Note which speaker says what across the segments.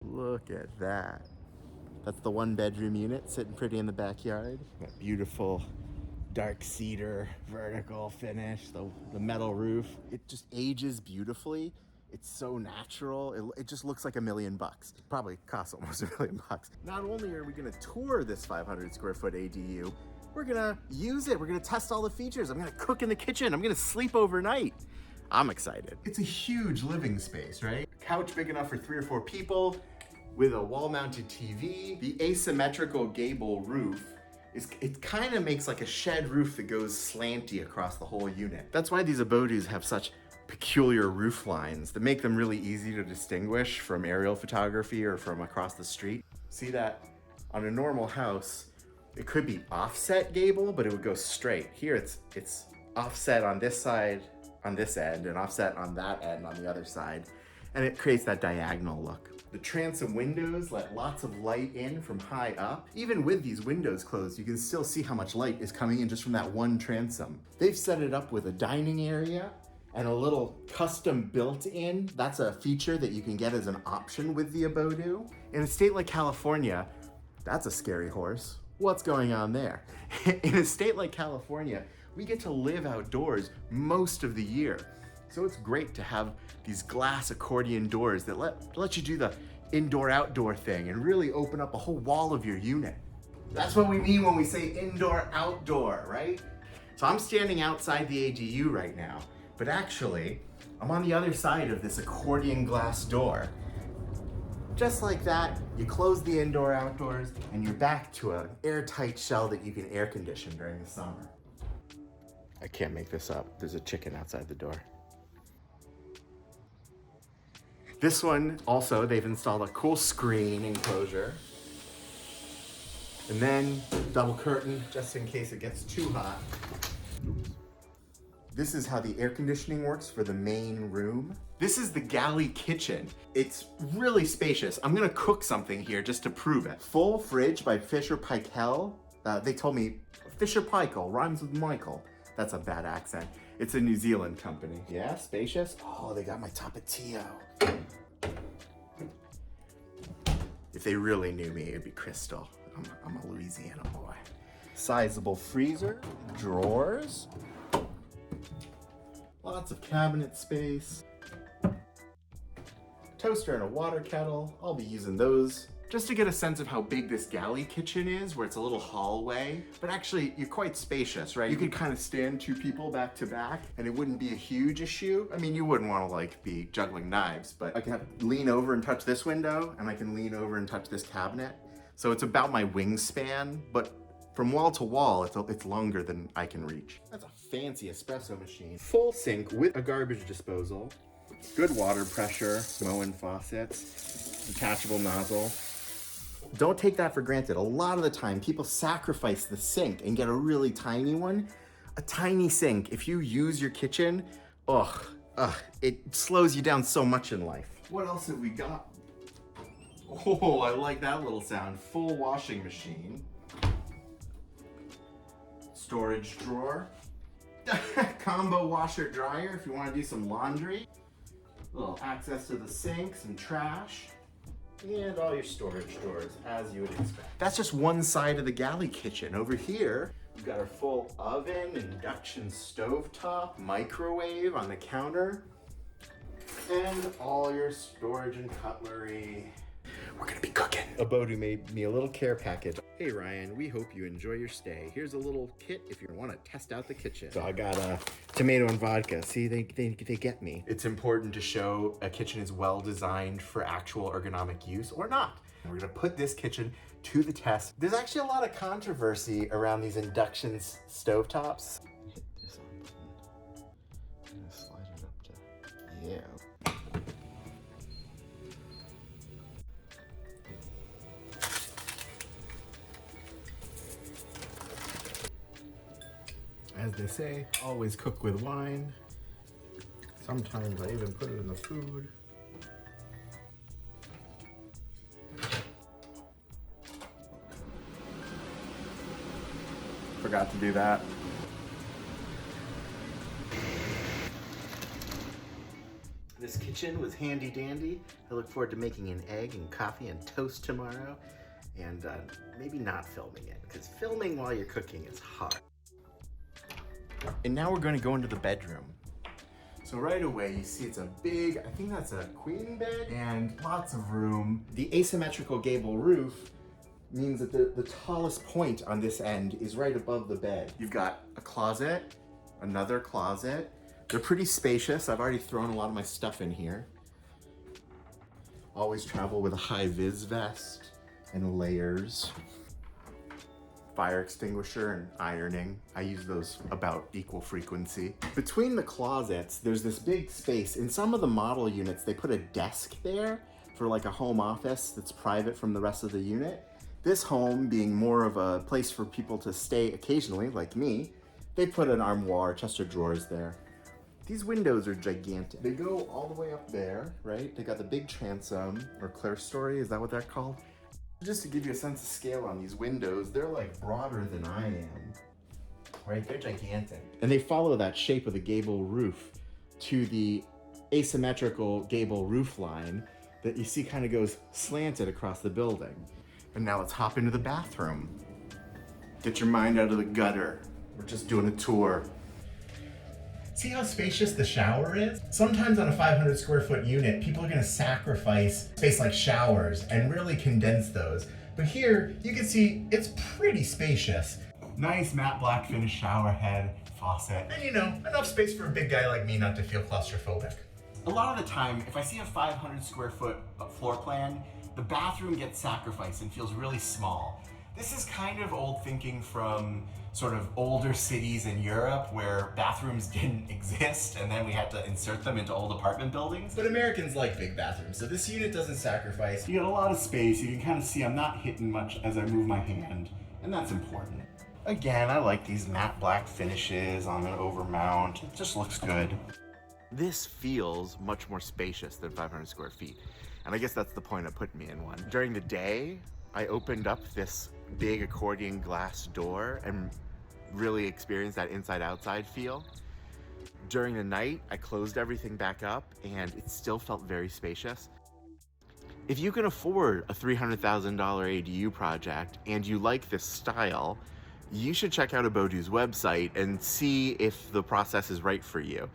Speaker 1: Look at that. That's the 1-bedroom unit sitting pretty in the backyard. That beautiful dark cedar vertical finish, the metal roof. It just ages beautifully. It's so natural. It just looks like $1 million. Probably costs almost $1 million. Not only are we gonna tour this 500 square foot ADU, we're gonna use it. We're gonna test all the features. I'm gonna cook in the kitchen. I'm gonna sleep overnight. I'm excited. It's a huge living space, right? Couch big enough for 3 or 4 people with a wall-mounted TV. The asymmetrical gable roof it kind of makes like a shed roof that goes slanty across the whole unit. That's why these Abodus have such peculiar roof lines that make them really easy to distinguish from aerial photography or from across the street. See that on a normal house, it could be offset gable, but it would go straight. Here it's offset on this side, on this end, and offset on that end on the other side. And it creates that diagonal look. The transom windows let lots of light in from high up. Even with these windows closed, you can still see how much light is coming in just from that one transom. They've set it up with a dining area and a little custom built-in. That's a feature that you can get as an option with the Abodu. In a state like California, that's a scary horse. What's going on there? In a state like California, we get to live outdoors most of the year. So it's great to have these glass accordion doors that let you do the indoor-outdoor thing and really open up a whole wall of your unit. That's what we mean when we say indoor-outdoor, right? So I'm standing outside the ADU right now, but actually, I'm on the other side of this accordion glass door. Just like that, you close the indoor-outdoors and you're back to an airtight shell that you can air condition during the summer. I can't make this up. There's a chicken outside the door. This one, also, they've installed a cool screen enclosure. And then double curtain, just in case it gets too hot. This is how the air conditioning works for the main room. This is the galley kitchen. It's really spacious. I'm gonna cook something here just to prove it. Full fridge by Fisher Paykel. They told me Fisher Paykel rhymes with Michael. That's a bad accent. It's a New Zealand company. Yeah, spacious. Oh, they got my Tapatio. If they really knew me, it'd be Crystal. I'm a Louisiana boy. Sizable freezer, drawers, lots of cabinet space, toaster and a water kettle. I'll be using those just to get a sense of how big this galley kitchen is, where it's a little hallway, but actually you're quite spacious, right? You could kind of stand 2 people back to back and it wouldn't be a huge issue. I mean, you wouldn't want to like be juggling knives, but I can lean over and touch this window and I can lean over and touch this cabinet. So it's about my wingspan, but from wall to wall, it's longer than I can reach. That's a fancy espresso machine. Full sink with a garbage disposal, good water pressure, Moen faucets, detachable nozzle. Don't take that for granted. A lot of the time, people sacrifice the sink and get a really tiny one. A tiny sink, if you use your kitchen, it slows you down so much in life. What else have we got? Oh, I like that little sound. Full washing machine. Storage drawer. Combo washer dryer if you want to do some laundry. Little access to the sink, some trash. And all your storage drawers, as you would expect. That's just one side of the galley kitchen. Over here, we've got our full oven, induction stovetop, microwave on the counter, and all your storage and cutlery. We're gonna be cooking. Abodu made me a little care package. Hey Ryan, we hope you enjoy your stay. Here's a little kit if you want to test out the kitchen. So I got tomato and vodka. See, they get me. It's important to show a kitchen is well designed for actual ergonomic use or not. And we're gonna put this kitchen to the test. There's actually a lot of controversy around these induction stovetops. Hit this on button. I'm gonna slide it up to, yeah. As they say, always cook with wine. Sometimes I even put it in the food. Forgot to do that. This kitchen was handy dandy. I look forward to making an egg and coffee and toast tomorrow, and maybe not filming it, because filming while you're cooking is hard. And now we're going to go into the bedroom. So right away you see it's a big, I think that's a queen bed, and lots of room. The asymmetrical gable roof means that the tallest point on this end is right above the bed. You've got a closet, another closet. They're pretty spacious. I've already thrown a lot of my stuff in here. Always travel with a high-vis vest and layers. Fire extinguisher and ironing. I use those about equal frequency. Between the closets, there's this big space. In some of the model units, they put a desk there for like a home office that's private from the rest of the unit. This home being more of a place for people to stay occasionally, like me, they put an armoire, chest of drawers there. These windows are gigantic. They go all the way up there, right? They got the big transom, or clerestory, is that what they're called? Just to give you a sense of scale on these windows, they're like broader than I am, right? They're gigantic. And they follow that shape of the gable roof to the asymmetrical gable roof line that you see kind of goes slanted across the building. And now let's hop into the bathroom. Get your mind out of the gutter. We're just doing a tour. See how spacious the shower is? Sometimes on a 500 square foot unit, people are gonna sacrifice space like showers and really condense those. But here, you can see it's pretty spacious. Nice matte black finish shower head, faucet, and you know, enough space for a big guy like me not to feel claustrophobic. A lot of the time, if I see a 500 square foot floor plan, the bathroom gets sacrificed and feels really small. This is kind of old thinking from sort of older cities in Europe where bathrooms didn't exist and then we had to insert them into old apartment buildings. But Americans like big bathrooms, so this unit doesn't sacrifice. You got a lot of space. You can kind of see I'm not hitting much as I move my hand, and that's important. Again, I like these matte black finishes on an overmount. It just looks good. This feels much more spacious than 500 square feet. And I guess that's the point of putting me in one. During the day, I opened up this big accordion glass door and really experienced that inside-outside feel. During the night, I closed everything back up and it still felt very spacious. If you can afford a $300,000 ADU project and you like this style, you should check out Abodu's website and see if the process is right for you.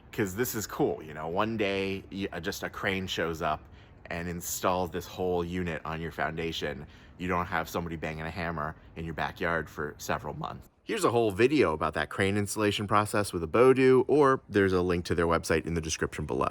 Speaker 1: Because this is cool, you know, one day just a crane shows up and installs this whole unit on your foundation. You don't have somebody banging a hammer in your backyard for several months. Here's a whole video about that crane installation process with Abodu, or there's a link to their website in the description below.